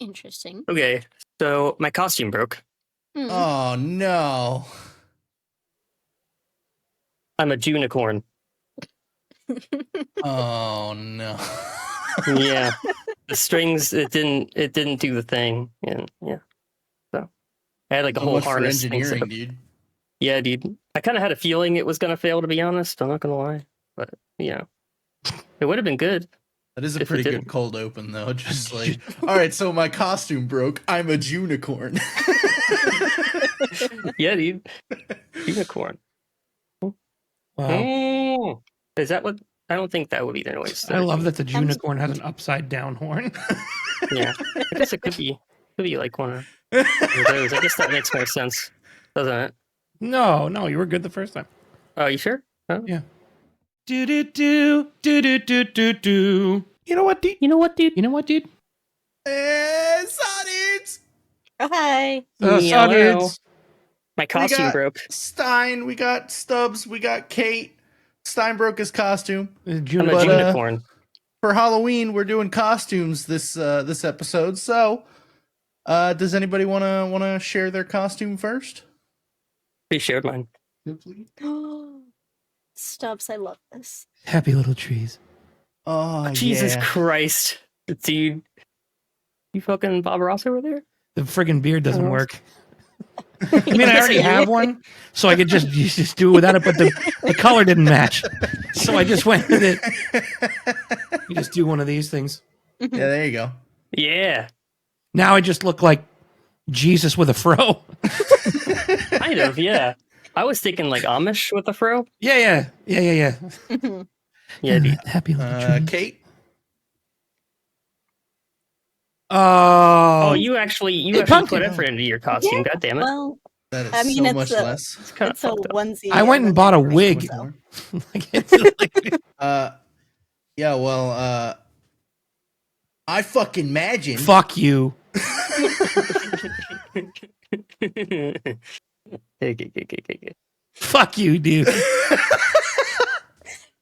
Interesting. Okay, so my costume broke. Hmm. Oh no. I'm a unicorn. Oh no. Yeah, the strings it didn't do the thing, and yeah, so I had like a So whole much for harness thing set engineering, up. dude. Yeah, dude. I kind of had a feeling it was gonna fail, to be honest. I'm not gonna lie, but you know, it would have been good. That is a If it pretty good didn't. cold open, though. Just like, all right, so my costume broke. I'm a unicorn. Yeah, dude. Unicorn. Wow. Mm. Is that what? I don't think that would be the noise. I love that the unicorn has an upside down horn. Yeah, I guess it could be like one of those. I guess that makes more sense, doesn't it? No, you were good the first time. Oh, you sure? Oh. Yeah. Do do do do do do do do. You know what, dude? You know what, dude? You know what, dude? Hey, Sonics! Oh, hi. Saw Meow. dudes. My costume got- broke. Stein, we got Stubbs, we got Kate. Stein broke his costume. I'm a But, unicorn. For Halloween, we're doing costumes this episode. So, does anybody wanna share their costume first? They shared mine. Stubbs, I love this. Happy little trees. Oh, Jesus yeah. Christ, dude! You fucking Bob Ross over there? The friggin' beard doesn't work. I mean, I already have one, so I could just do it without it, but the color didn't match. So I just went with it. You just do one of these things. Yeah, there you go. Yeah, Now I just look like Jesus with a fro. kind of. Yeah, I was thinking like Amish with a fro. Yeah. Yeah, dude. Happy little trees. Kate. Oh, Oh, you actually pumpkin. put effort into your costume. Yeah, God damn it! Well, That is I mean, so it's much a- less. It's kind of it's a fucked up. onesie. I went and bought a wig. So. Yeah, well, I fucking imagine. Fuck you. Fuck you, dude.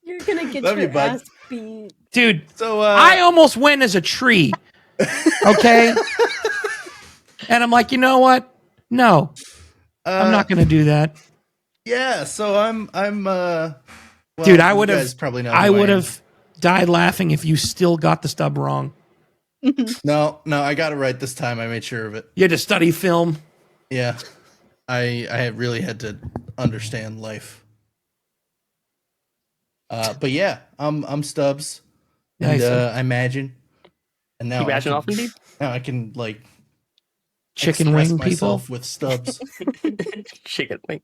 You're gonna get Love your you, bud. ass beat. Dude, So, I almost went as a tree. Okay? And I'm like, you know what? No, I'm not going to do that. Yeah, so I'm well, Dude, I you would guys have probably know I who would am. have died laughing if you still got the stub wrong. No, I got it right this time. I made sure of it. You had to study film. Yeah. I really had to understand life. But yeah, I'm Stubbs. And Nice. I imagine. And now You imagine often, dude? now I can like Chicken express wing people. myself with Stubbs. Chicken wing.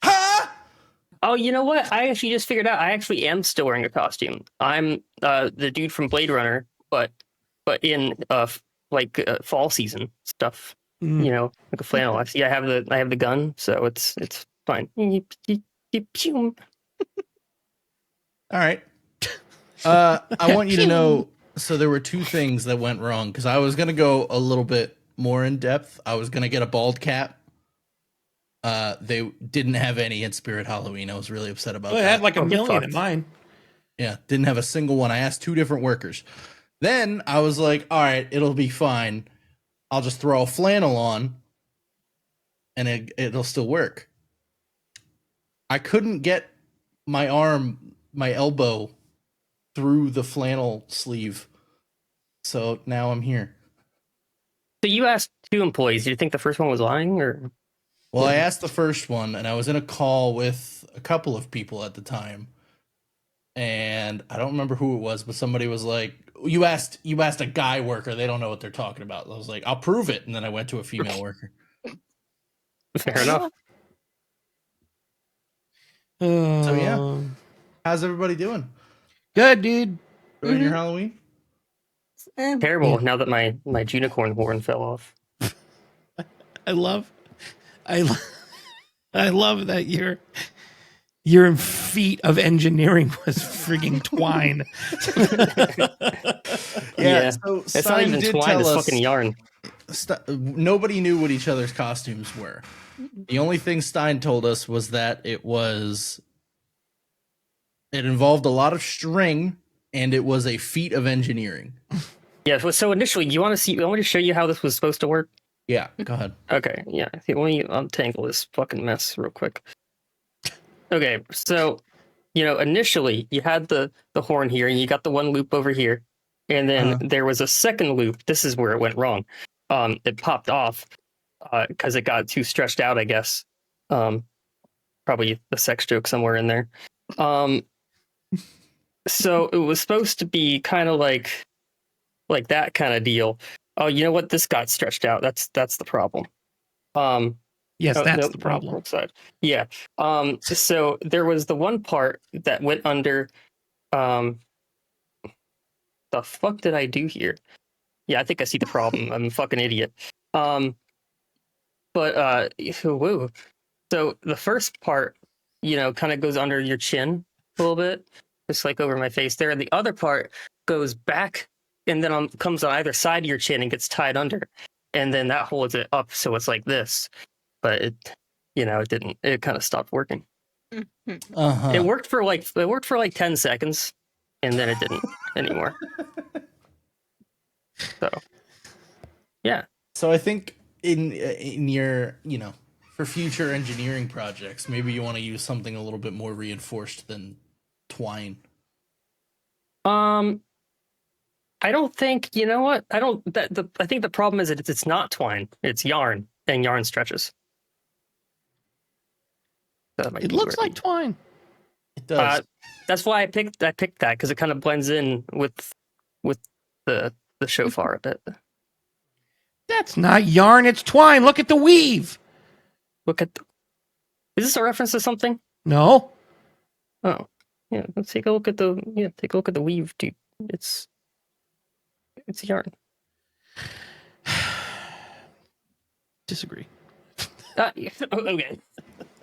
Ha! Oh, you know what? I actually just figured out. I actually am still wearing a costume. I'm the dude from Blade Runner, but in fall season stuff. Mm. You know, like a flannel. I have the gun, so it's fine. All right. I want you to know. So there were two things that went wrong because I was gonna go a little bit more in depth. I was gonna get a bald cap. They didn't have any in Spirit Halloween. I was really upset about Well, I that. had like a Oh, get million in fucked. mine. Yeah, didn't have a single one. I asked two different workers. Then I was like, all right, it'll be fine. I'll just throw a flannel on and it'll still work. I couldn't get my elbow through the flannel sleeve. So now I'm here. So you asked two employees. Do you think the first one was lying, or? Well, I asked the first one, and I was in a call with a couple of people at the time, and I don't remember who it was, but somebody was like, "You asked a guy worker. They don't know what they're talking about." I was like, "I'll prove it," and then I went to a female worker. Fair enough. So, yeah. How's everybody doing? Good, dude. Enjoying your Halloween? Terrible. Now that my unicorn horn fell off. I love that your feat of engineering was frigging twine. Yeah. So It's not Stein even did twine. tell It's us fucking yarn. Nobody knew what each other's costumes were. The only thing Stein told us was that it involved a lot of string and it was a feat of engineering. Yeah. So initially, you want to see? I want me to show you how this was supposed to work. Yeah, go ahead. Okay. Yeah. Let me untangle this fucking mess real quick. Okay. So initially you had the horn here, and you got the one loop over here, and then there was a second loop. This is where it went wrong. It popped off because it got too stretched out, I guess. Probably a sex joke somewhere in there. So it was supposed to be kind of like that kind of deal. Oh, you know what? This got stretched out. That's the problem. Yes, Oh, that's no, the problem. wrong side. Yeah. So there was the one part that went under. The fuck did I do here? Yeah, I think I see the problem. I'm a fucking idiot. But woo. So the first part, kind of goes under your chin a little bit, just like over my face there. And the other part goes back and then comes on either side of your chin and gets tied under. And then that holds it up so it's like this. But it didn't. It kind of stopped working. Uh-huh. It worked for like 10 seconds, and then it didn't anymore. So, yeah. So I think in your, for future engineering projects, maybe you want to use something a little bit more reinforced than twine. I don't think, you know what? I think the problem is that it's not twine. It's yarn, and yarn stretches. It looks like twine. It does. That's why I picked that because it kind of blends in with the shofar a bit. That's not yarn, it's twine. Look at the weave. Is this a reference to something? No. Oh, yeah. Let's take a look at the weave, dude. It's yarn. Disagree. Okay.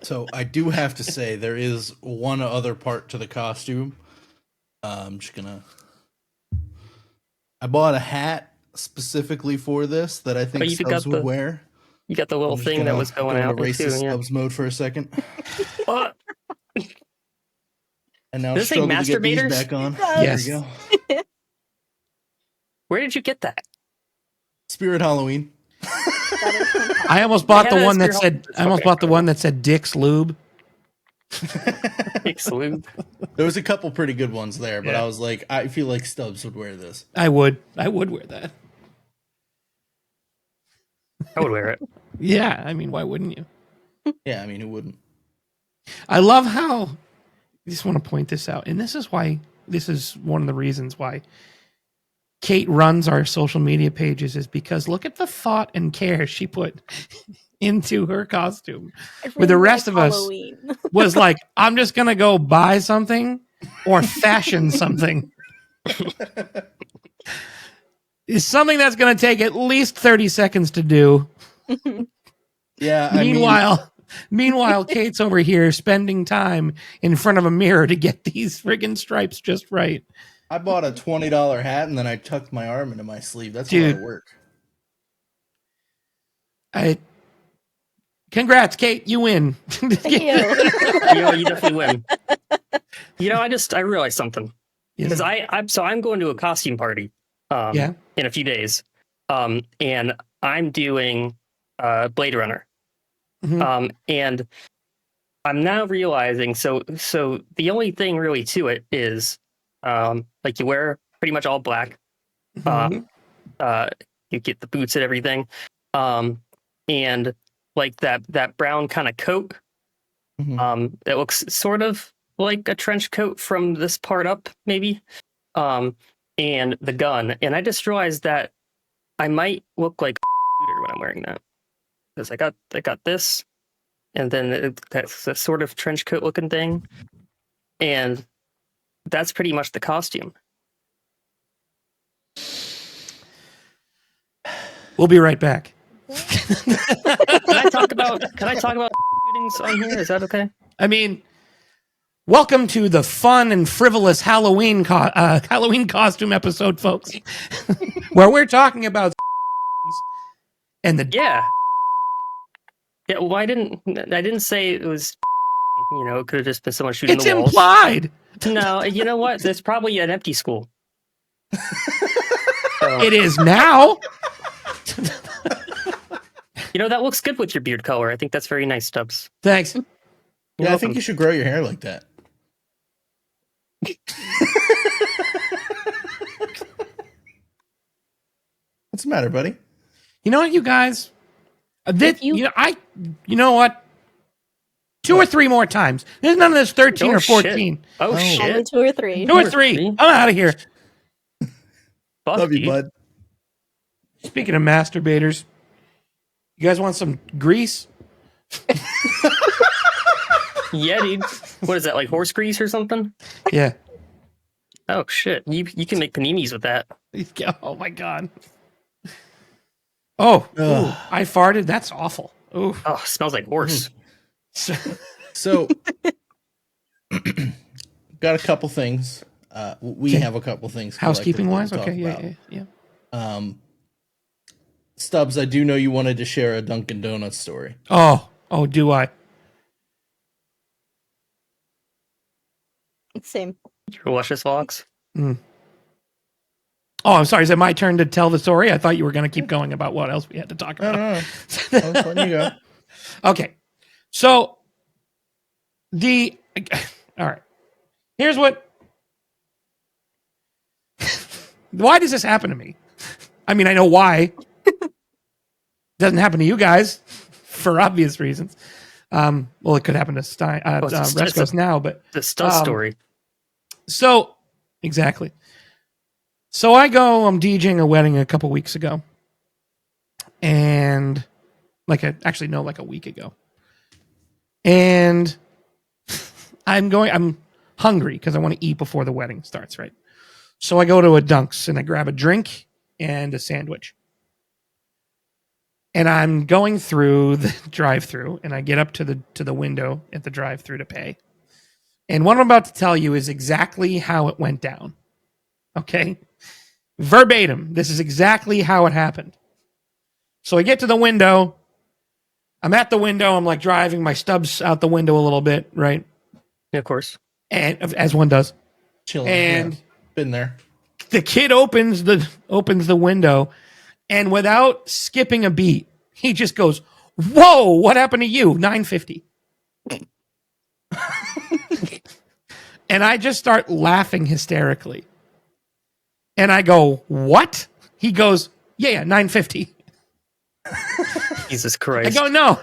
So I do have to say there is one other part to the costume. I'm just gonna. I bought a hat specifically for this that I think you Stubbs would wear. You got the little thing that was going out. Racist Stubbs mode for a second. And now Does it say struggle to get these masturbators? back on. Yes. There you go. Where did you get that? Spirit Halloween. I almost bought the Yeah, one that that's said. I almost bought the one that said Dick's Lube. Dick's Lube. There was a couple pretty good ones there, but Yeah. I was like, I feel like Stubbs would wear this. I would wear that. I would wear it. Yeah, I mean, why wouldn't you? Yeah, I mean, who wouldn't? I love how. I just want to point this out, and this is one of the reasons why Kate runs our social media pages, is because look at the thought and care she put into her costume. Where the rest of us was like, I'm just gonna go buy something or fashion something. It's something that's gonna take at least 30 seconds to do. Yeah. Meanwhile, Kate's over here spending time in front of a mirror to get these friggin' stripes just right. I bought a $20 hat and then I tucked my arm into my sleeve. That's a lot of work. Congrats, Kate. You win. Thank you. You definitely win. I realized something because I'm going to a costume party. In a few days, and I'm doing Blade Runner. Mm-hmm. And I'm now realizing so the only thing really to it is like you wear pretty much all black. Mm-hmm. You get the boots and everything. And like that brown kind of coat. Mm-hmm. It looks sort of like a trench coat from this part up, maybe. And the gun. And I just realized that I might look like a shooter when I'm wearing that. Because I got this, and then that's a sort of trench coat looking thing, and that's pretty much the costume. We'll be right back. Can I talk about shootings on here? Is that okay? I mean, welcome to the fun and frivolous Halloween costume episode, folks, where we're talking about and the Yeah. Well, I didn't say it was. It could have just been someone shooting it's the walls. implied. No, you know what? There's probably an empty school. So It is now. You know, that looks good with your beard color. I think that's very nice, Stubbs. Thanks. You're Yeah, I welcome. think you should grow your hair like that. What's the matter, buddy? You know what, you guys? This, you- you know what? 2 or 3 more times. There's none of this 13 Oh, or 14. shit. Oh, Oh. shit. Only 2 or 3. 2 or 3. I'm out of here. Fuck Love you, bud. Speaking of masturbators, you guys want some grease? Yeah, dude. What is that, like horse grease or something? Yeah. Oh, shit. You can make paninis with that. Oh my god. Oh, Ugh. ooh, I farted. That's awful. Ooh. Oh, smells like horse. So, got a couple things. We Okay. have a couple things Housekeeping wise, collectively to okay, talk yeah. about. Stubbs, I do know you wanted to share a Dunkin' Donuts story. Oh, do I? Same. Your luscious locks. Oh, I'm sorry. Is it my turn to tell the story? I thought you were going to keep going about what else we had to talk No, about. no, no. I was letting you go. Okay. So all right. Here's what why does this happen to me? I mean, I know why. Doesn't happen to you guys for obvious reasons. Well, it could happen to it's a- Rescos now, but The Stubbs story. so exactly. So I'm DJing a wedding a couple weeks ago. And like a week ago. And I'm hungry because I want to eat before the wedding starts, right? So I go to a Dunk's and I grab a drink and a sandwich. And I'm going through the drive-through and I get up to the window at the drive-through to pay. And what I'm about to tell you is exactly how it went down. Okay? Verbatim. This is exactly how it happened. So I get to the window. I'm at the window. I'm like driving my stubs out the window a little bit, right? Yeah, of course. And as one does. Chilling. And yeah. Been there. the kid opens the window, and without skipping a beat, he just goes, "Whoa! What happened to you?" 950. And I just start laughing hysterically. And I go, "What?" He goes, "Yeah, 950." Jesus I Christ. go, "No."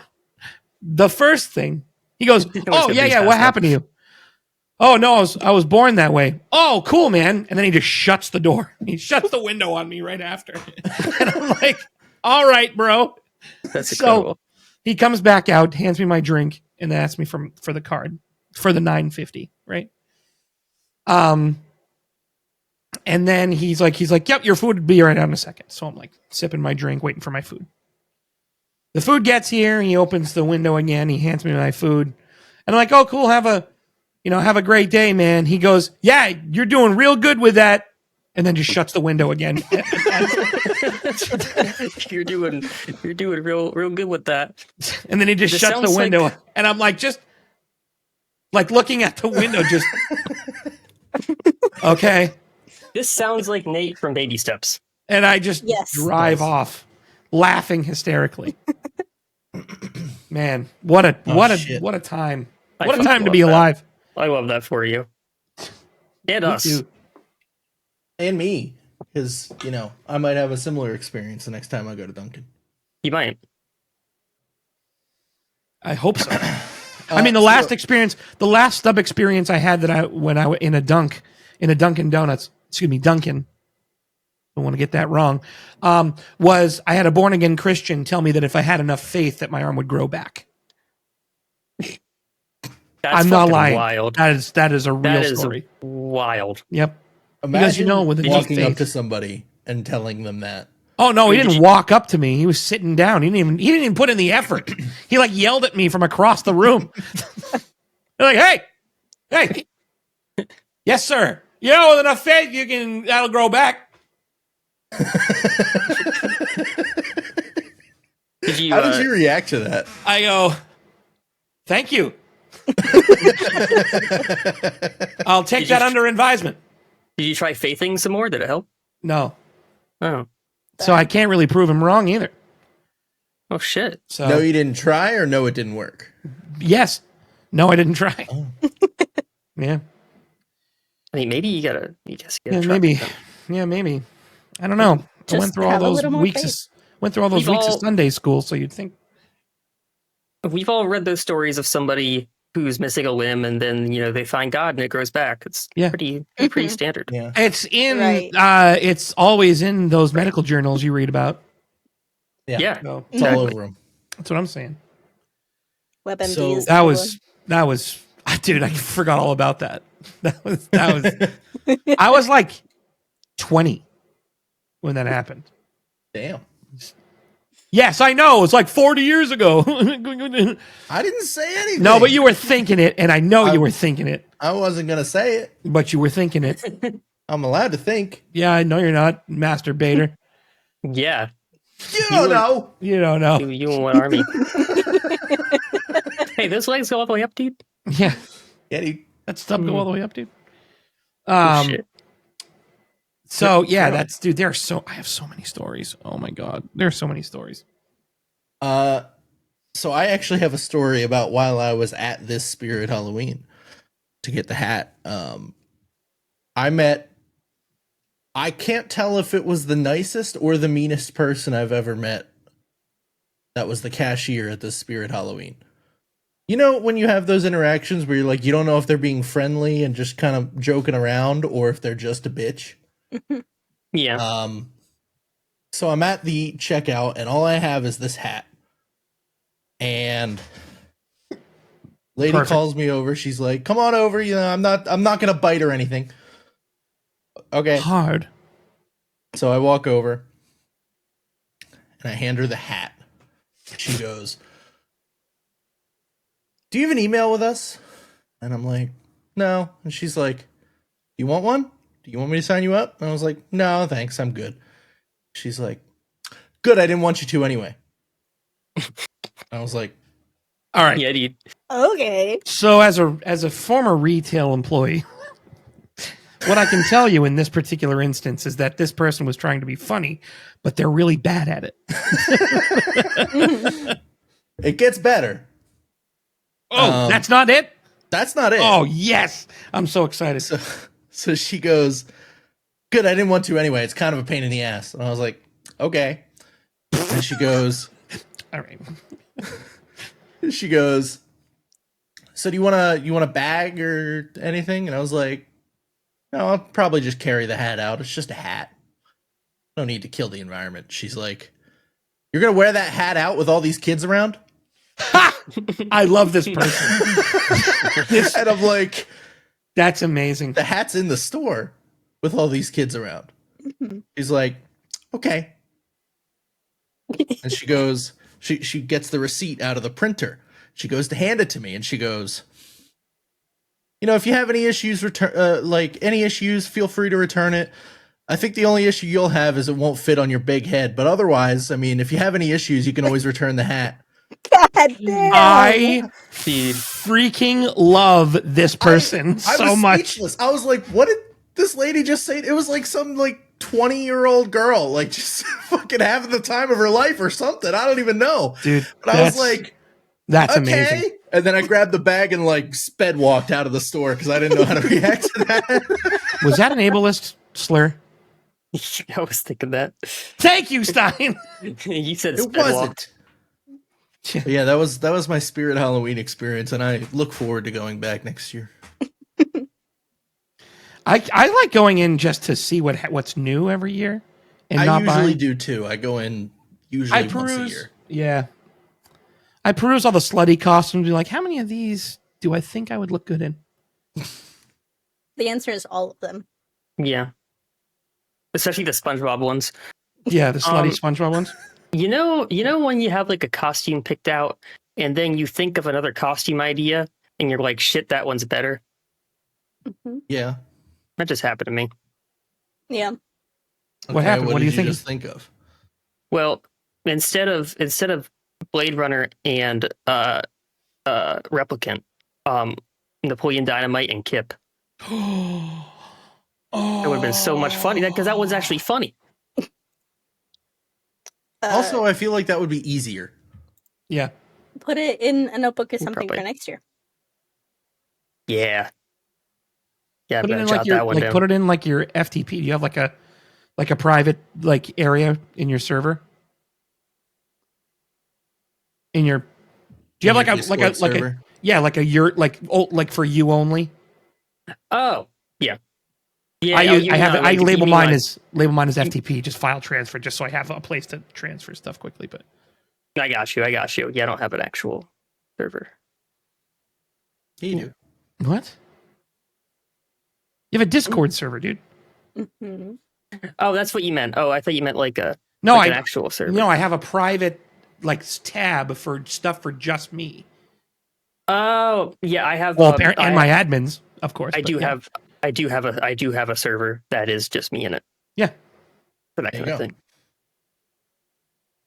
The first thing he goes, Always "Oh gonna yeah, be yeah. fast What up. happened to you?" "Oh no, I was born that way." "Oh, cool, man." And then he just shuts the door. He shuts the window on me right after. And I'm like, "All right, bro." That's So incredible. he comes back out, hands me my drink, and asks me for the card for the 950, right? And then he's like, "Yep, your food will be right out in a second." So I'm like sipping my drink, waiting for my food. The food gets here. He opens the window again. He hands me my food, and I'm like, "Oh, cool. Have a great day, man." He goes, "Yeah, you're doing real good with that," and then just shuts the window again. you're doing real good with that. And then he just This shuts the sounds window, like- and I'm like, just like looking at the window, just okay. This sounds like Nate from Baby Steps. And I just Yes. drive off, laughing hysterically. Man, what a Shit. what a time! I What a fucking time to love be that. alive. I love that for you. And Me us. too. And me. Because, I might have a similar experience the next time I go to Dunkin'. You might. I hope so. I mean, the last stub experience I had when I was in a Dunkin' Donuts. Excuse me, Dunkin'. Don't want to get that wrong. Was I had a born again Christian tell me that if I had enough faith, that my arm would grow back. That's I'm not fucking lying. wild. That is a real That is story. wild. Yep. Imagine with enough walking up faith. to somebody and telling them that. Oh no, he Did didn't you- walk up to me. He was sitting down. He didn't even put in the effort. He like yelled at me from across the room. They're like, hey, yes, sir. With enough faith, that'll grow back. Did you? How did you react to that? I go, thank you. I'll take Did that you- under advisement. Did you try faithing some more? Did it help? No. Oh. So I can't really prove him wrong either. Oh shit. So No, you didn't try, or no, it didn't work. yes. No, I didn't try. Oh. Yeah. I mean, maybe you gotta try Maybe. it then. Yeah, maybe. I don't know. I Just went through all have a those little more weeks. faith. Went through all those We've weeks all- of Sunday school, so you'd think. We've all read those stories of somebody who's missing a limb, and then they find God and it grows back. It's Yeah. pretty Mhm. standard. Yeah. It's in. Right. It's always in those medical journals you read about. Yeah. So It's all Exactly. over them. that's what I'm saying. WebMD So is That the was. Dude, I forgot all about that. That was. I was like 20 when that happened. Damn. Yes, I know. It's like 40 years ago. I didn't say anything. No, but you were thinking it, and I know you were thinking it, I wasn't gonna say it. but you were thinking it. I'm allowed to think. Yeah, I know you're not, masturbator. Yeah. You don't know. You don't know. You and what army? Hey, those legs go all the way up, dude. Yeah, Yeah, dude. that stuff go all the way up, dude. Oh, shit. So yeah, Yeah. that's dude. I have so many stories. Oh my god, there are so many stories. So I actually have a story about while I was at this Spirit Halloween to get the hat. I can't tell if it was the nicest or the meanest person I've ever met. That was the cashier at this Spirit Halloween. You know, when you have those interactions where you're like, you don't know if they're being friendly and just kind of joking around or if they're just a bitch. Yeah. So I'm at the checkout and all I have is this hat. And lady Perfect. calls me over. She's like, "Come on over. I'm not going to bite or anything." Okay. Hard. So I walk over and I hand her the hat. She goes, "Do you have an email with us?" And I'm like, "No." And she's like, "You want one? Do you want me to sign you up?" And I was like, "No, thanks. I'm good." She's like, "Good. I didn't want you to anyway." I was like, All right. Yeah, dude. Okay. So as a former retail employee, what I can tell you in this particular instance is that this person was trying to be funny, but they're really bad at it. "It gets better." Oh, that's not it? That's not it. Oh, yes. I'm so excited. So she goes, "Good, I didn't want to anyway. It's kind of a pain in the ass." And I was like, "Okay." And she goes, All right. "So do you want a bag or anything?" And I was like, "No, I'll probably just carry the hat out. It's just a hat. No need to kill the environment." She's like, "You're going to wear that hat out with all these kids around?" I love this person. And I'm like, That's amazing. "The hat's in the store with all these kids around." She's like, "Okay." And she goes, she gets the receipt out of the printer. She goes to hand it to me, and she goes, "If you have any issues, feel free to return it. I think the only issue you'll have is it won't fit on your big head. But otherwise, I mean, if you have any issues, you can always return the hat." God damn. I Dude. freaking love this person I so was much. speechless. I was like, "What did this lady just say?" It was like some 20-year-old girl, like just fucking having the time of her life or something. I don't even know. Dude, But I was like, that's "Okay." amazing. And then I grabbed the bag and sped walked out of the store because I didn't know how to react to that. Was that an ableist slur? I was thinking that. Thank you, Stein. You said It sped walk. wasn't. But yeah, that was my Spirit Halloween experience, and I look forward to going back next year. I like going in just to see what's new every year, and I not usually buying. do too. I go in usually once a year. Yeah, I peruse all the slutty costumes. And be like, how many of these do I think I would look good in? The answer is all of them. Yeah. Especially the SpongeBob ones. Yeah, the slutty Um, SpongeBob ones. You know when you have a costume picked out and then you think of another costume idea and you're like, shit, that one's better. Mhm. Yeah. That just happened to me. Yeah. What happened? What do did you think just think of? Well, instead of Blade Runner and Replicant, Napoleon Dynamite and Kip. Oh, It would have been so much funny because that one's actually funny. Also, I feel like that would be easier. Yeah. Put it in a notebook or something Probably. for next year. Yeah. Yeah, Put it better in jot like your that one down. put it in like your FTP. Do you have like a private like area in your server? In your do you have In like your a Discord server? yeah, like a your like for you only? Oh, yeah. Yeah, I oh, use, you I mean have on, I like, you label mean mine on- as FTP, just file transfer, just so I have a place to transfer stuff quickly. But I got you. Yeah, I don't have an actual server. You do. what? You have a Discord server, dude. Hmm. Oh, that's what you meant. Oh, I thought you meant like an actual server. No, I have a private like tab for stuff for just me. Oh, yeah, I have. Well, I and my admins, of course. I but do yeah. I do have a server that is just me in it. Yeah. For that There kind you of go. thing.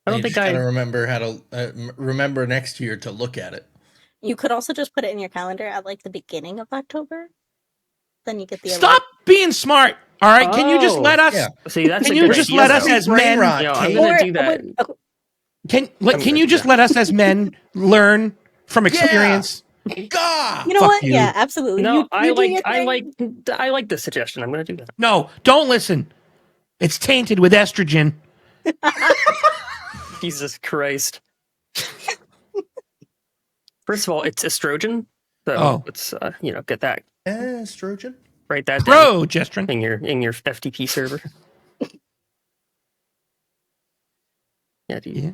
I don't think just gotta I. remember how to remember next year to look at it. You could also just put it in your calendar at like the beginning of October. Then you get the Stop being smart. All right, can you just Oh, let us? yeah. See, that's Can a you good just idea, let us though. as Brain men? rot, You know, I'm Kate. gonna do that. Can gonna you do just that. let us as men learn from experience? Gah! You know Fuck what? you. Yeah, absolutely. No, you do your I thing. like the suggestion. I'm gonna do that. No, don't listen. It's tainted with estrogen. Jesus Christ. First of all, it's estrogen, so Oh. let's get that, Estrogen. write that down Progesterone. in your FTP server. Yeah, dude. Yeah.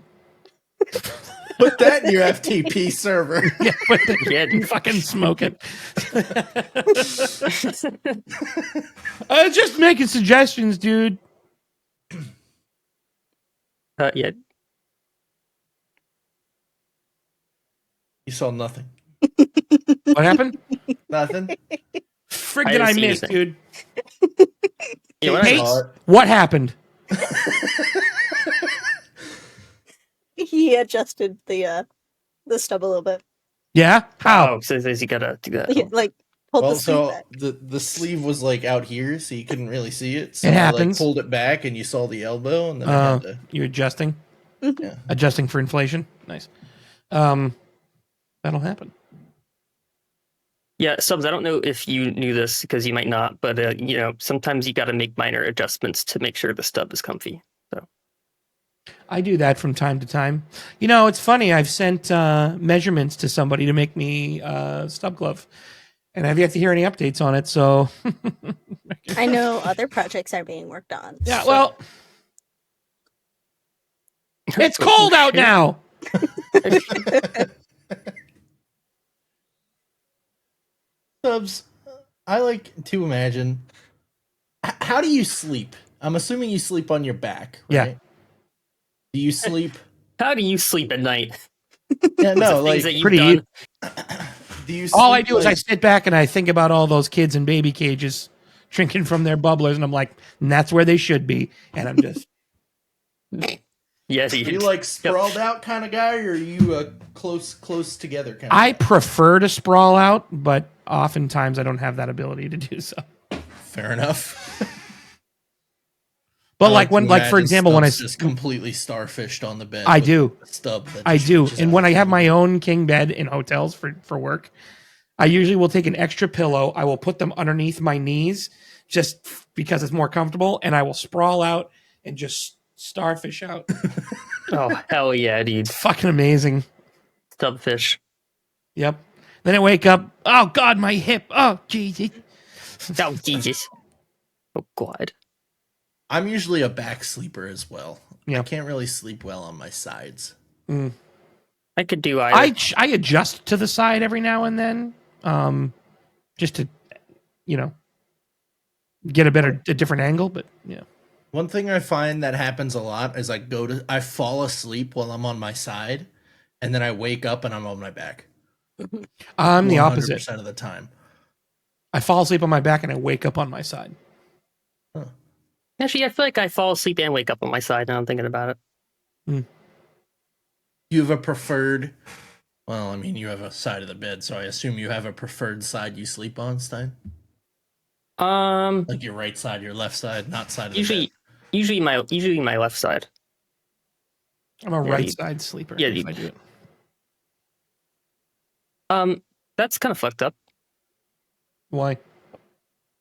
Put that in your FTP server. Yeah, but Yeah, dude. fucking smoke it. Just making suggestions, dude. Yeah. You saw nothing. What happened? Nothing. Frig I did didn't I see miss, anything. dude? Yeah, what Kate I- saw it. What happened? He adjusted the stub a little bit. Yeah? How? Oh, so you gotta do that. He, like pulled the Well, sleeve so back. the sleeve was like out here, so you couldn't really see it. So It I happens. like pulled it back, and you saw the elbow, and then I had to. You're adjusting? Yeah. Adjusting for inflation? Nice. That'll happen. Yeah, Subs, I don't know if you knew this because you might not, but sometimes you got to make minor adjustments to make sure the stub is comfy. So I do that from time to time. You know, it's funny. I've sent measurements to somebody to make me stub glove, and I've yet to hear any updates on it. So, I know other projects are being worked on. yeah. so- Well, it's cold out now. Subs, I like to imagine. How do you sleep? I'm assuming you sleep on your back, Yeah. right? Do you sleep? How do you sleep at night? Yeah, no, Things that like you've pretty done. do you? All I sleep, do is I like- sit back and I think about all those kids in baby cages drinking from their bubblers, and I'm like, and that's where they should be. And I'm just, Yeah, Are you like sprawled out kind of guy, or are you a close together kind of I guy? prefer to sprawl out, but oftentimes I don't have that ability to do so. Fair enough. But I like when, to like for imagine example, when I Stubbs just completely starfished on the bed. I with do. a stub. That I just do. reaches And out when I to have you. my own king bed in hotels for work, I usually will take an extra pillow. I will put them underneath my knees just because it's more comfortable, and I will sprawl out and just starfish out. Oh, hell yeah, dude. It's fucking amazing. Stubfish. Yep. Then I wake up. Oh God, my hip. Oh Jesus. Oh, Jesus. Oh, God. I'm usually a back sleeper as well. Yeah. I can't really sleep well on my sides. I could do either. I adjust to the side every now and then, just to, get a different angle. But yeah. One thing I find that happens a lot is I fall asleep while I'm on my side, and then I wake up and I'm on my back. I'm the opposite. 100% of the time. I fall asleep on my back and I wake up on my side. Actually, I feel like I fall asleep and wake up on my side now I'm thinking about it. You have a preferred. Well, I mean, you have a side of the bed, so I assume you have a preferred side you sleep on, Stein. Like your right side, your left side, not side of the bed. Usually my left side. I'm a Yeah, right side sleeper. yeah, if I do it. That's kind of fucked up. Why?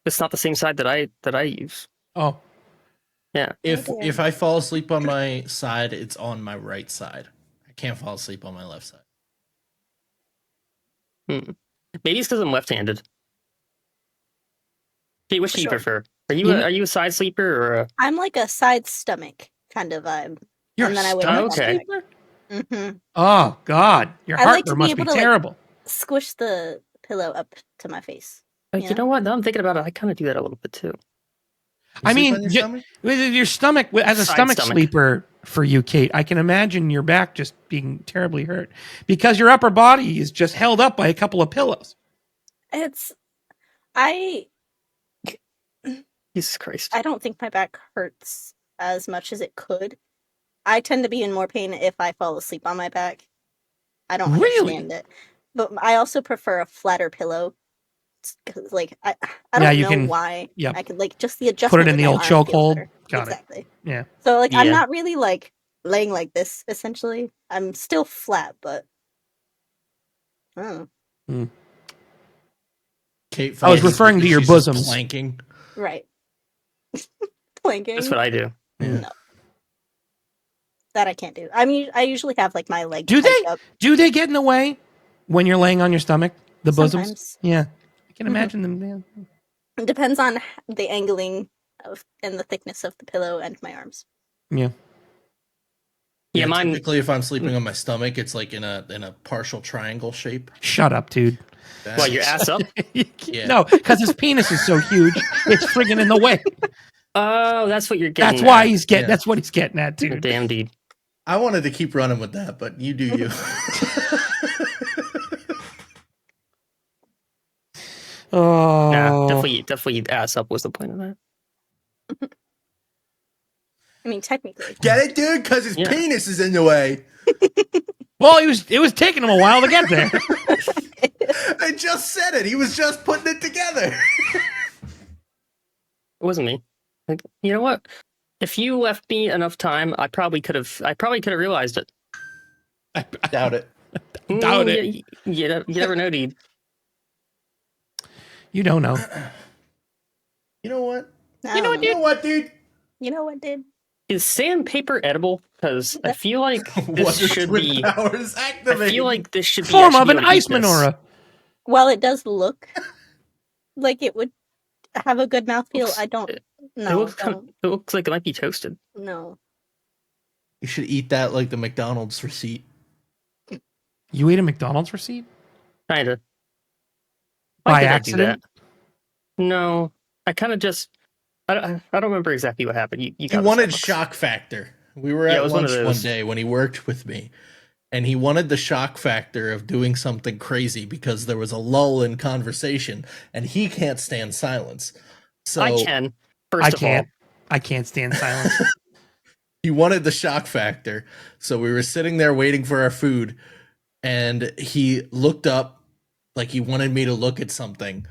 It's not the same side that I use. Oh, Yeah. If I fall asleep on my side, it's on my right side. I can't fall asleep on my left side. Maybe it's because I'm left-handed. Kate, which do you Sure. prefer? Are You know- you a side sleeper or a... I'm like a side stomach kind of vibe. you're And a then I wake stomach up. Okay. sleeper? Mm-hmm. Oh God, your I like heartburn to be must able be to, like, terrible. Squish the pillow up to my face. You know what? Now I'm thinking about it. I kind of do that a little bit too. You I sleep mean, on your stomach? with your stomach, as a Side stomach stomach. sleeper for you, Kate, I can imagine your back just being terribly hurt because your upper body is just held up by a couple of pillows. I Jesus Christ. don't think my back hurts as much as it could. I tend to be in more pain if I fall asleep on my back. I don't Really? understand it. But I also prefer a flatter pillow. 'Cause, like, I Yeah, don't you know can- why. yep. I could, like, just the adjustment Put it in with the my old arm feels chokehold. better. Got it. Exactly. Yeah. So, like, I'm Yeah. not really, like, laying like this, essentially. I'm still flat, but I don't know. Kate I was falls referring asleep to and your she's just bosoms. planking. Right. Planking. That's what I do. Yeah. No. That I can't do. I mean, I usually have, like, my legs Do they? hiked up. Do they get in the way when you're laying on your stomach? The bosoms? Sometimes. Yeah. I can Mhm. imagine them. Yeah. It depends on the angling of and the thickness of the pillow and my arms. Yeah. Yeah, mine. Typically, if I'm sleeping on my stomach, it's like in a partial triangle shape. Shut up, dude. Well, your ass up. Yeah. No, because his penis is so huge, it's friggin' in the way. Oh, that's what you're getting. That's why at. he's getting. Yeah. That's what he's getting at, dude. Damn, dude. I wanted to keep running with that, but you do you. Oh, Nah, definitely ass up was the point of that. I mean, technically. Get it, dude? Because his Yeah. penis is in the way. Well, it was taking him a while to get there. I just said it. He was just putting it together. It wasn't me. Like, you know what? If you left me enough time, I probably could have realized it. I doubt it. Doubt it. You never know, dude. You don't know. You know what? You know what, dude? You know what, dude? Is sandpaper edible? Because I feel like this Wonder should Twin be. powers I activated. feel like this should be. Form I should of be an able to ice eat this. menorah. While it does look like it would have a good mouthfeel, Looks- I don't. It No, looks it looks like it might be toasted. no. You should eat that like the McDonald's receipt. You ate a McDonald's receipt Kinda. by Why did I do accident? that? No, I kind of just. I don't remember exactly what happened. You He got wanted Starbucks. shock factor. We were Yeah, it at was one of lunch one those. day when he worked with me, and he wanted the shock factor of doing something crazy because there was a lull in conversation, and he can't stand silence. So I can. First I of can't. I can't stand silence. he wanted the shock factor. So we were sitting there waiting for our food, and he looked up, like he wanted me to look at something,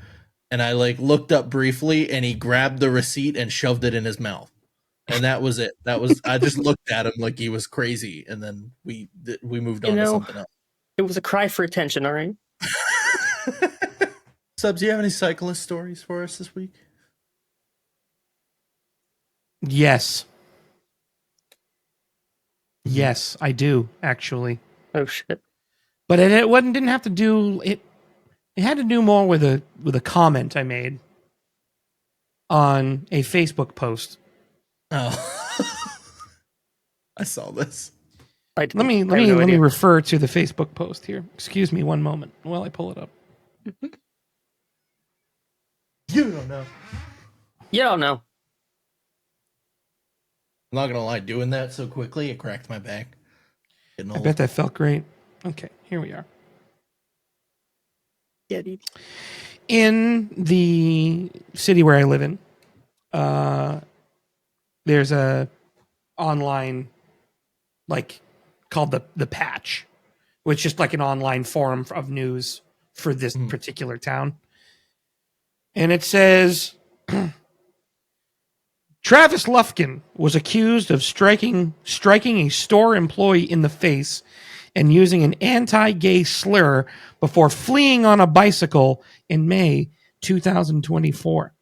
and I like looked up briefly, and he grabbed the receipt and shoved it in his mouth. And that was it. That was I just looked at him like he was crazy, and then we moved You on to know, something else. It was a cry for attention. All right. Subs, do you have any cyclist stories for us this week? Yes. Yes, I do actually. Oh shit. But it didn't have to do it. It had to do more with a comment I made on a Facebook post. Oh, I saw this. Let me refer to the Facebook post here. Excuse me one moment while I pull it up. You don't know. Yeah, oh, no. I'm not gonna lie, doing that so quickly, it cracked my back. Getting I old. bet that felt great. Okay, here we are. Yeah, dude. In the city where I live in, there's a online like called the Patch, which is just like an online forum of news for this particular town. And it says Travis Lufkin was accused of striking a store employee in the face and using an anti-gay slur before fleeing on a bicycle in May 2024.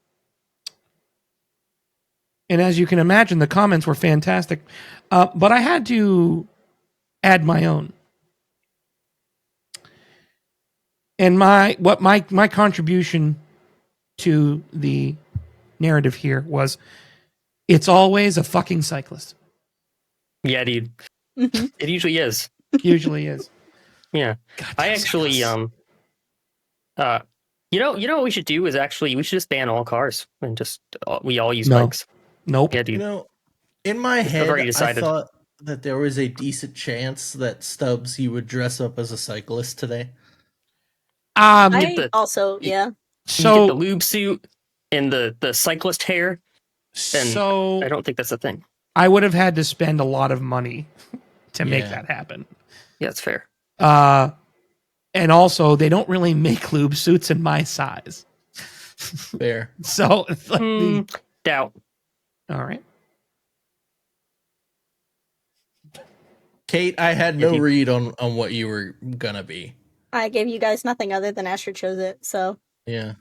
And as you can imagine, the comments were fantastic. But I had to add my own. And my contribution to the narrative here was, it's always a fucking cyclist. Yeah, dude. Mhm. It usually is. Usually is. Yeah. I actually you know what we should do is actually we should just ban all cars and just we all use No. bikes. Nope. Yeah, You dude. know, in my I've head, already I decided. thought that there was a decent chance that Stubbs, you would dress up as a cyclist today. I also, yeah. You get So the lube suit and the cyclist hair. And I don't think that's a thing. I would have had to spend a lot of money to make Yeah. that happen. Yeah, it's fair. And also, they don't really make lube suits in my size. Fair. So it's like Doubt. all right. Kate, I had no read on what you were gonna be. I gave you guys nothing other than Asher chose it, so. Yeah.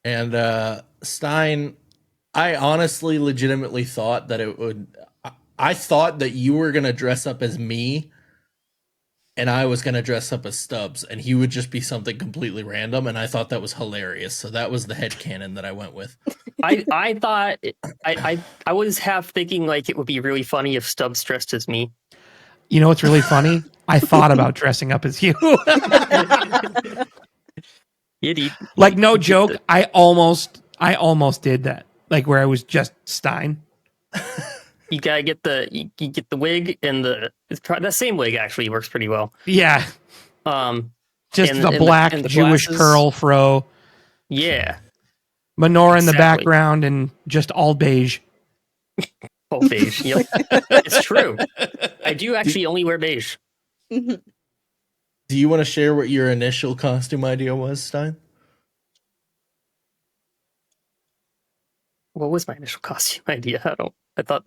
And Stein, I honestly legitimately thought that it would I thought that you were gonna dress up as me and I was gonna dress up as Stubbs, and he would just be something completely random, and I thought that was hilarious. So that was the headcanon that I went with. I thought I was half thinking like it would be really funny if Stubbs dressed as me. You know what's really funny? I thought about dressing up as you. Yeah, dude. Like, no joke. I almost did that. Like, where I was just Stein. You gotta get you get the wig and the same wig actually works pretty well. Yeah. Just and the black and the Jewish glasses. curl fro. Yeah. Menorah in the Exactly. background and just all beige. Full beige. Yep. It's true. I do actually only wear beige. Do you want to share what your initial costume idea was, Stein? What was my initial costume idea? I thought.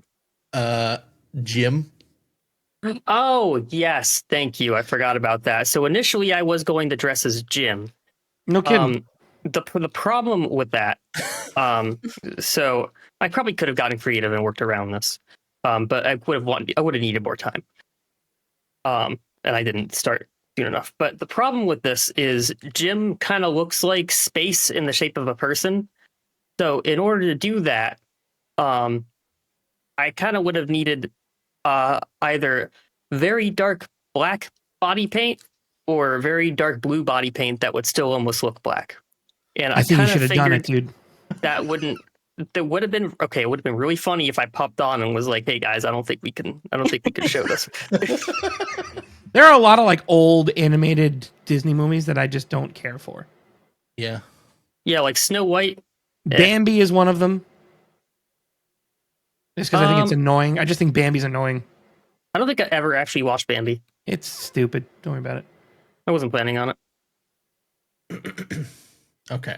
Jim. Oh, yes. Thank you. I forgot about that. So initially I was going to dress as Jim. No kidding. The problem with that, so I probably could have gotten creative and worked around this. But I would have needed more time. And I didn't start soon enough. But the problem with this is Jim kind of looks like space in the shape of a person. So in order to do that, I kind of would have needed either very dark black body paint or very dark blue body paint that would still almost look black. And I think you kind should of have done it, figured dude. that would have been okay. It would have been really funny if I popped on and was like, "Hey guys, I don't think we can show this." There are a lot of like old animated Disney movies that I just don't care for. Yeah. Yeah, like Snow White. Bambi is one of them. Just because I think it's annoying. I just think Bambi's annoying. I don't think I ever actually watched Bambi. It's stupid. Don't worry about it. I wasn't planning on it. Okay.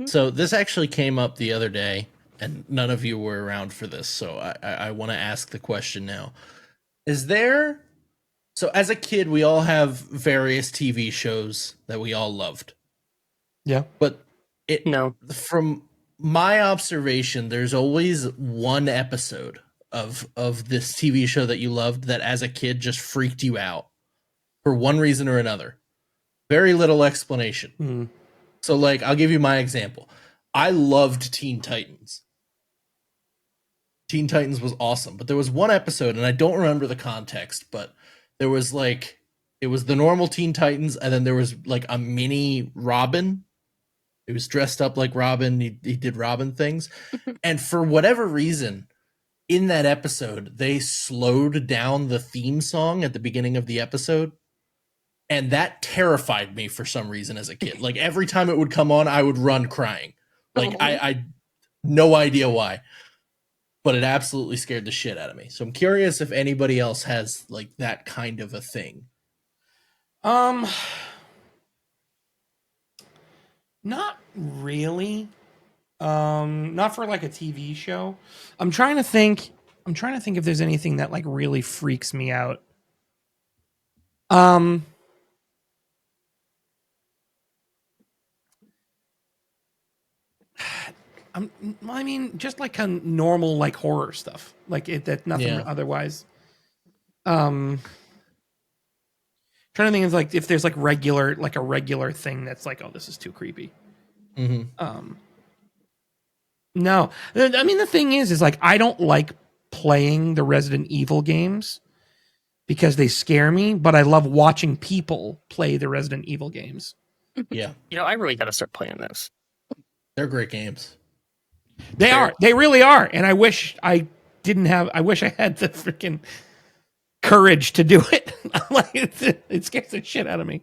So this actually came up the other day, and none of you were around for this, so I want to ask the question now. So as a kid, we all have various TV shows that we all loved. Yeah. But from my observation, there's always one episode of this TV show that you loved that as a kid just freaked you out for one reason or another. Very little explanation. Mm. So, like, I'll give you my example. I loved Teen Titans. Teen Titans was awesome, but there was one episode, and I don't remember the context, but there was like, it was the normal Teen Titans, and then there was like a mini Robin. He was dressed up like Robin. He did Robin things. And for whatever reason, in that episode, they slowed down the theme song at the beginning of the episode. And that terrified me for some reason as a kid. Like every time it would come on, I would run crying. Like I no idea why. But it absolutely scared the shit out of me. So I'm curious if anybody else has like that kind of a thing. Not really. Not for like a TV show. I'm trying to think if there's anything that like really freaks me out. I mean, just like kind of normal like horror stuff, like it that nothing otherwise. Trying to think of like if there's like a regular thing that's like, oh, this is too creepy. Mm-hmm. No, I mean the thing is like I don't like playing the Resident Evil games because they scare me, but I love watching people play the Resident Evil games. Yeah, I really got to start playing those. they're great games. They really are, and I wish I had the freaking courage to do it. Like it scares the shit out of me.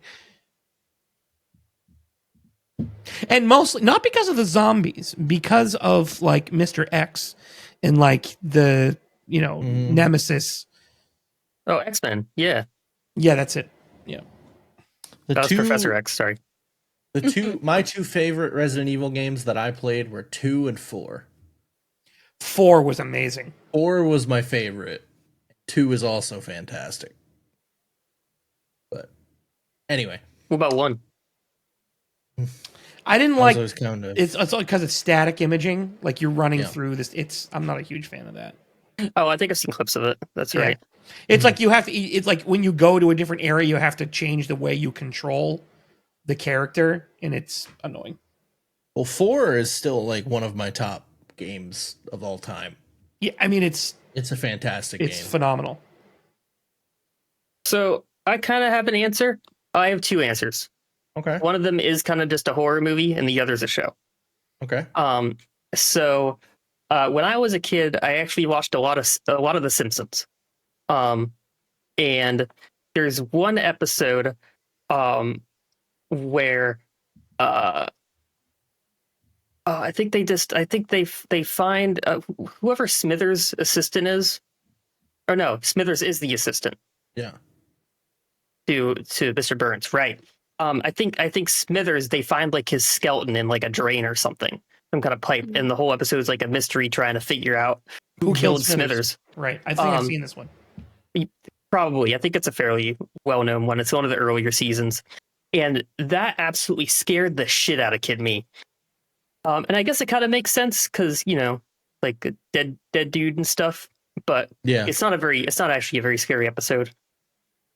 And mostly not because of the zombies, because of like Mr. X and like the Nemesis. Oh, X-Men. Yeah. Yeah, that's it. Yeah. That was Professor X, sorry. My two favorite Resident Evil games that I played were 2 and 4. 4 was amazing. 4 was my favorite. 2 is also fantastic. But anyway. What about 1? I didn't like it's because it's static imaging, like you're running through this. I'm not a huge fan of that. Oh, I think I've seen clips of it. That's right. It's like it's like when you go to a different area, you have to change the way you control the character, and it's annoying. Well, 4 is still like one of my top games of all time. Yeah, I mean it's a fantastic game. It's phenomenal. So I kind of have an answer. I have 2 answers. Okay. One of them is kind of just a horror movie, and the other's a show. Okay. So when I was a kid, I actually watched a lot of The Simpsons. And there's one episode where I think they find whoever Smithers' assistant is, or no, Smithers is the assistant. Yeah. To Mr. Burns, right? I think Smithers, they find like his skeleton in like a drain or something, some kind of pipe, and the whole episode is like a mystery trying to figure out who killed Smithers. Right. I think I've seen this one. Probably. I think it's a fairly well-known one. It's one of the earlier seasons. And that absolutely scared the shit out of kid me. And I guess it kind of makes sense because, like a dead dude and stuff. But it's not actually a very scary episode.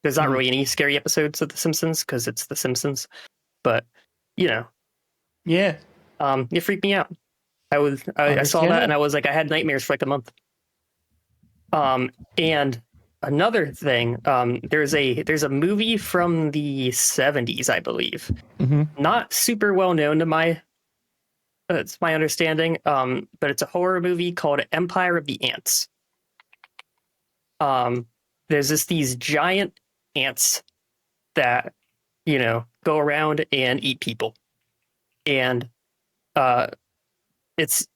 There's not really any scary episodes of The Simpsons because it's The Simpsons. But, Yeah. It freaked me out. I saw that and I was like, I had nightmares for like a month. And another thing, there's a movie from the 70s, I believe. Mm-hmm. Not super well known to it's my understanding, but it's a horror movie called Empire of the Ants. There's these giant ants that go around and eat people, and it's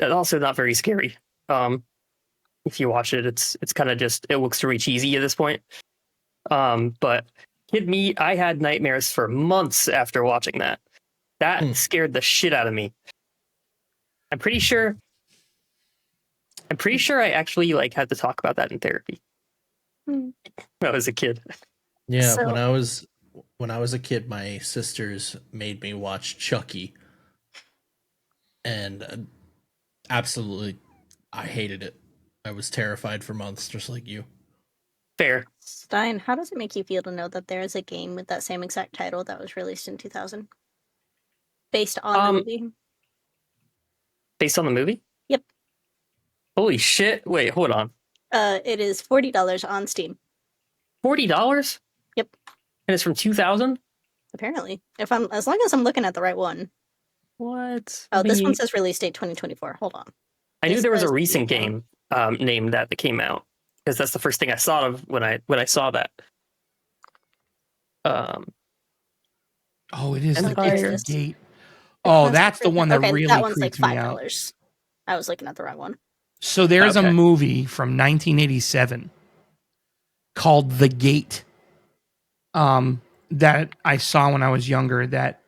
also not very scary. If you watch it, it's kind of just, it looks really cheesy at this point. But kid me, I had nightmares for months after watching that. That scared the shit out of me. I'm pretty sure I actually like had to talk about that in therapy when I was a kid. Yeah, so, when I was a kid, my sisters made me watch Chucky, and absolutely, I hated it. I was terrified for months, just like you. Fair. Stein, how does it make you feel to know that there is a game with that same exact title that was released in 2000? Based on the movie? Based on the movie? Yep. Holy shit. Wait, hold on. It is $40 on Steam. $40? Yep. And it's from 2000? Apparently. As long as I'm looking at the right one. What? Oh, this one says release date 2024. Hold on. I knew there was a recent game named that came out, because that's the first thing I saw of when I saw that. Oh, it is Empire. the Gate. Oh, that's the one that really that one's like creeps me $5. out. I was looking at the right one. So there's a movie from 1987 called The Gate that I saw when I was younger that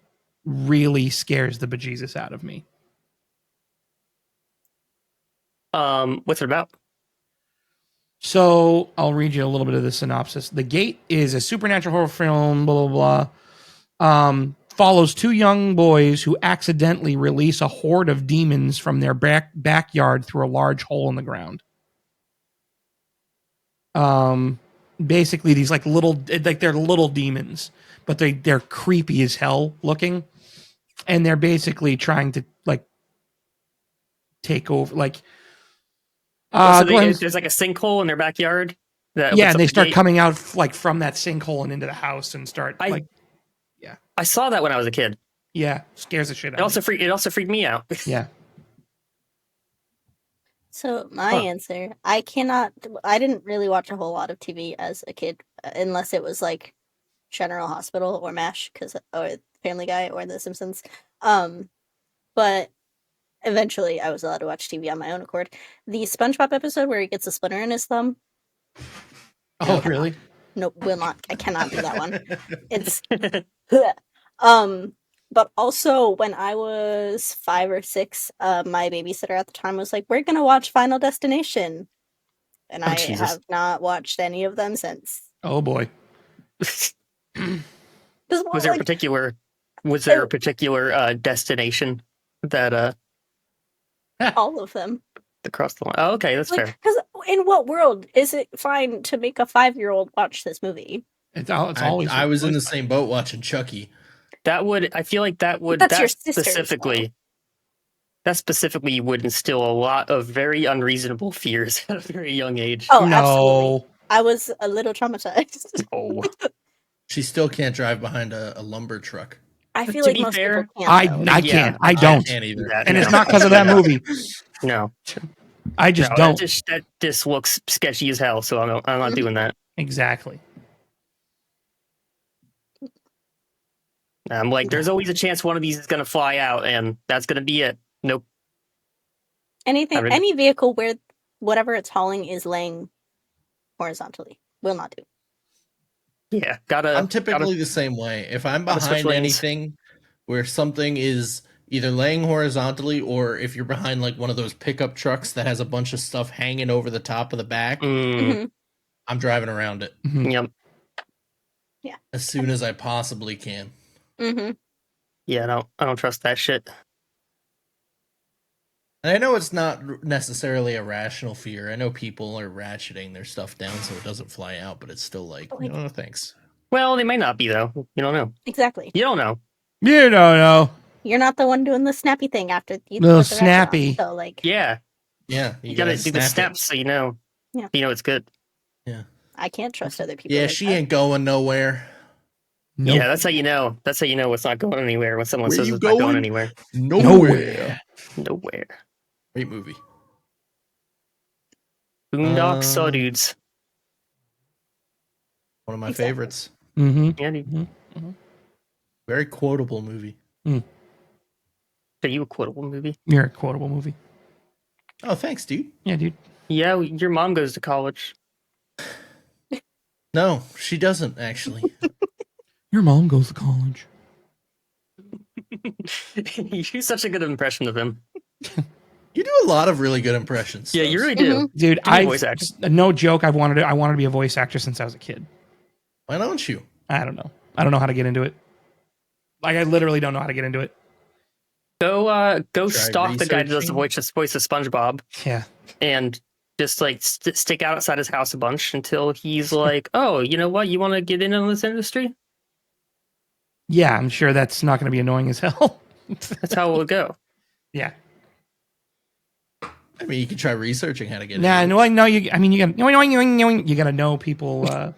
really scares the bejesus out of me. What's it about? So I'll read you a little bit of the synopsis. The Gate is a supernatural horror film, blah, blah, blah. Follows two young boys who accidentally release a horde of demons from their backyard through a large hole in the ground. Basically these like they're little demons, but they're creepy as hell looking. And they're basically trying to like take over, like, So there's like a sinkhole in their backyard. And they start coming out like from that sinkhole and into the house and start I saw that when I was a kid. Yeah, scares the shit out of me. It also freaked me out. Yeah. So my answer, I didn't really watch a whole lot of TV as a kid, unless it was like General Hospital or MASH, or Family Guy or The Simpsons. But eventually I was allowed to watch TV on my own accord. The SpongeBob episode where he gets a splinter in his thumb. Oh, really? Nope, will not. I cannot do that one. It's but also when I was 5 or 6, my babysitter at the time was like, "We're gonna watch Final Destination," and I have not watched any of them since. Oh boy. Was there a particular destination that all of them across the line? Oh, okay, that's fair. Because in what world is it fine to make a 5-year-old watch this movie? It's always. I was in the same boat watching Chucky. I feel like that your specifically. That specifically would instill a lot of very unreasonable fears at a very young age. Oh, no. Absolutely. I was a little traumatized. Oh. She still can't drive behind a lumber truck. I feel like most people can't. I can't. I don't. I can't either. And it's not because of that movie. No. I just don't. That just looks sketchy as hell, so I'm not doing that. Exactly. I'm like, there's always a chance one of these is going to fly out, and that's going to be it. Nope. Any vehicle where whatever it's hauling is laying horizontally will not do. Yeah, I'm typically the same way. If I'm behind anything where something is either laying horizontally, or if you're behind like one of those pickup trucks that has a bunch of stuff hanging over the top of the back, I'm driving around it. Yep. Yeah. As soon as I possibly can. Yeah, I don't trust that shit. And I know it's not necessarily a rational fear. I know people are ratcheting their stuff down so it doesn't fly out, but it's still like, no, thanks. Well, they might not be, though. You don't know. Exactly. You don't know. You don't know. You're not the one doing the snappy thing after you. Little snappy. So, like, yeah. You gotta do the snaps so you know. Yeah. You know it's good. Yeah. I can't trust other people. Yeah, like she that. ain't going nowhere. Nope. Yeah, that's how you know. That's how you know it's not going anywhere when someone says it's not going anywhere. Nowhere. Great movie. Boondock Saw-Dudes. One of my favorites. Yeah, dude. Very quotable movie. Are you a quotable movie? You're a quotable movie. Oh, thanks, dude. Yeah, dude. Yeah, your mom goes to college. No, she doesn't, actually. Your mom goes to college. You do such a good impression of him. You do a lot of really good impressions. Yeah, you really do. Dude, voice actor. No joke, I wanted to be a voice actor since I was a kid. Why don't you? I don't know. I don't know how to get into it. Like, I literally don't know how to get into it. Go stalk the guy who does the voice of SpongeBob. Yeah. And just like stick outside his house a bunch until he's like, oh, you know what? You want to get in on this industry? Yeah, I'm sure that's not going to be annoying as hell. That's how it will go. Yeah. I mean, you can try researching how to get in. No, you gotta know people.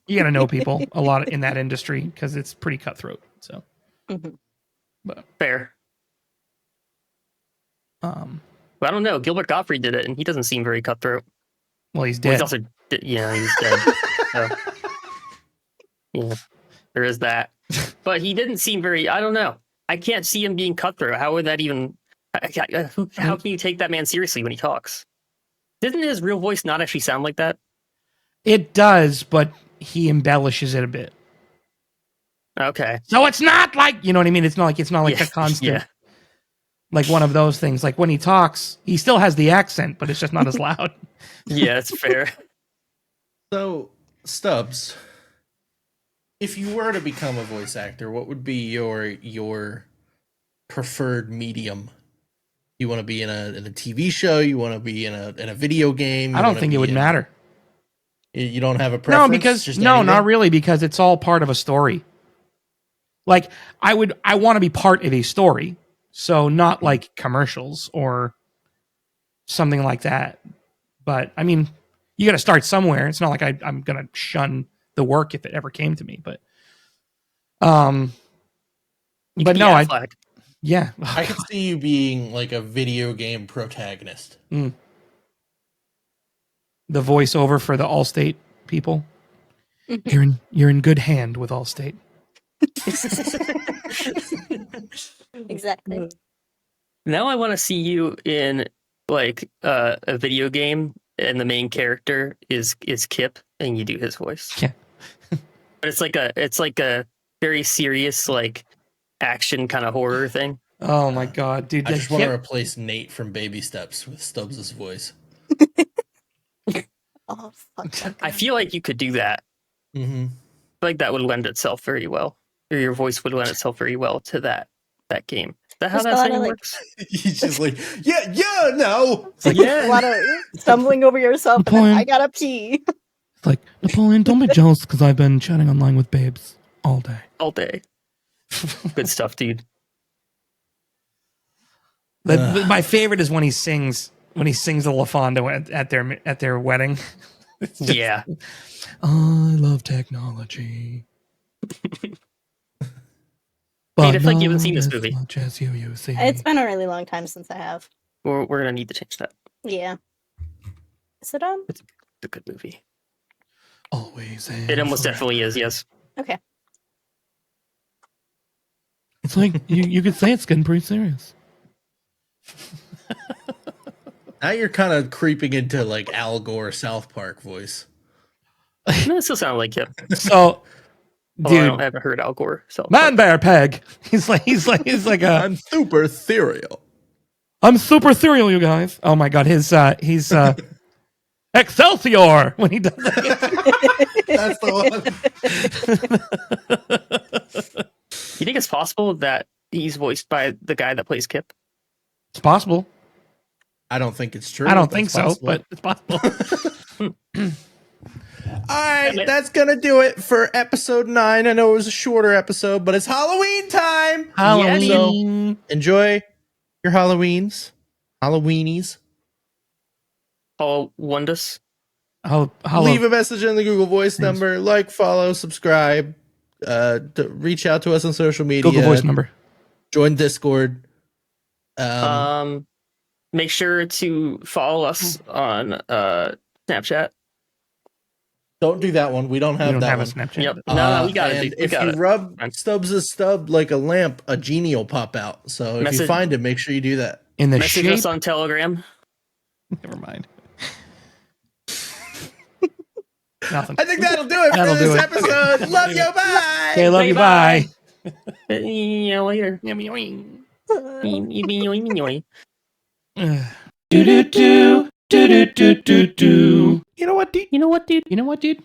You gotta know people a lot in that industry because it's pretty cutthroat. So, but fair. I don't know. Gilbert Gottfried did it, and he doesn't seem very cutthroat. Well, he's dead. He's dead. So, yeah, there is that. But he didn't seem very. I don't know. I can't see him being cutthroat. How would that even? How can you take that man seriously when he talks? Doesn't his real voice not actually sound like that? It does, but he embellishes it a bit. Okay. So it's not like, you know what I mean? It's not like Yeah. a constant, Yeah. like one of those things. Like when he talks, he still has the accent, but it's just not as loud. Yeah, that's fair. So, Stubbs, if you were to become a voice actor, what would be your preferred medium? You want to be in a TV show? You want to be in a video game? I don't think it would matter. You don't have a No, preference? because Just no, anything? not really, because it's all part of a story. Like I want to be part of a story, so not like commercials or something like that. But I mean, you got to start somewhere. It's not like I'm gonna shun the work if it ever came to me. But You but could be no, Affleck. yeah, I could see you being like a video game protagonist. the voiceover for the Allstate people. You're in good hand with Allstate. Exactly. Now I want to see you in like a video game, and the main character is Kip, and you do his voice. Yeah. But it's like a very serious like action kind of horror thing. Oh my god, dude! I just want to replace Nate from Baby Steps with Stubbs' voice. Oh fuck. that I guy. feel like you could do that. Mm-hmm. I feel like that would lend itself very well, or your voice would lend itself very well to that game. Is that how Just a that lot saying of, like- works? He's just like, yeah, no. It's like Yeah. a lot of stumbling over yourself. And then, Napoleon. I gotta pee. It's like, Napoleon, don't be jealous because I've been chatting online with babes all day. All day. Good stuff, dude. My favorite is when he sings the LaFondo at their wedding. It's just, Yeah. I love technology. Nate, I feel like you haven't not seen this as movie. much as you see. It's been a really long time since I have. We're gonna need to change that. Yeah. Is it on? It's a good movie. Always. It almost definitely is. Yes. Okay. It's like you could say it's getting pretty serious. Now you're kind of creeping into like Al Gore South Park voice. No, it still sounds like it. So, Although I dude, haven't heard Al Gore. So Man Bear Peg. He's like a I'm super ethereal. I'm super serial, you guys. Oh my god, he's Excelsior when he does that. That's the one. You think it's possible that he's voiced by the guy that plays Kip? It's possible. I don't think it's true. I don't but think it's so, possible. but it's possible. All right, that's gonna do it for episode 9. I know it was a shorter episode, but it's Halloween time. Halloween. So enjoy your Halloweenies. Paul Wondus. Leave a message in the Google Voice number. Like, follow, subscribe. To reach out to us on social media. Google Voice number. Join Discord. Make sure to follow us on Snapchat. Don't do that one. We don't have We don't that have a one. Snapchat. Yep. No, we got it. And Dude. We if got you it. rub Fine. Stubbs' stub like a lamp, a genie will pop out. So if you Message- find him, make sure you do that. In the Message shape. us on Telegram. Never mind. Nothing. I think that'll do it That'll for do this it. episode. Love you. Bye. Okay, love you. Bye. Bye. Yeah, later. Do Do do do do do do do. You know what, dude? You know what, dude? You know what, dude?